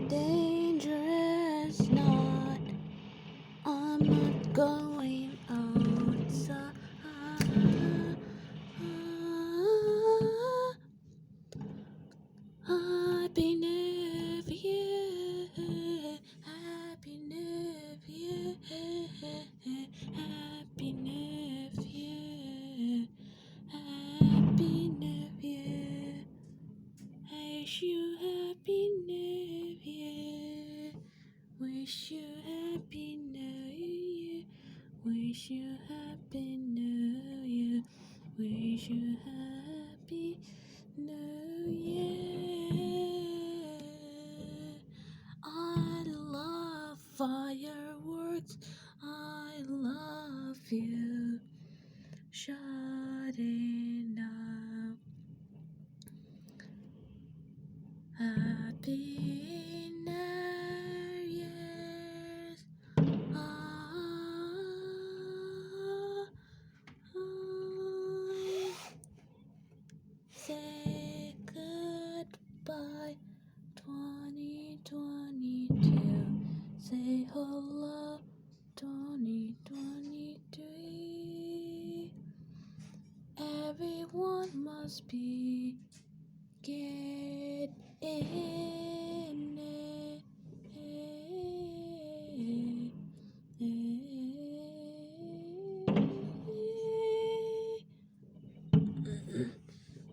Dangerous not, I'm not going outside. Happy New Year, Happy New Year, Happy New Year, Happy New Year. I wish you Happy New Year. Wish you Happy New Year. Wish you Happy New Year. Wish you Happy New Year. I love fireworks. I love you. Shutting up. Happy New Year's. Ah, say goodbye, 2022. Say hello, 2023. Everyone must be get in it.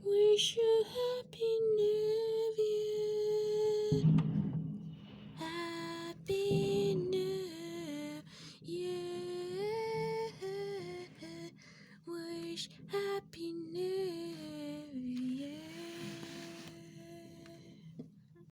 Wish you Happy New Year. Happy New Year. Wish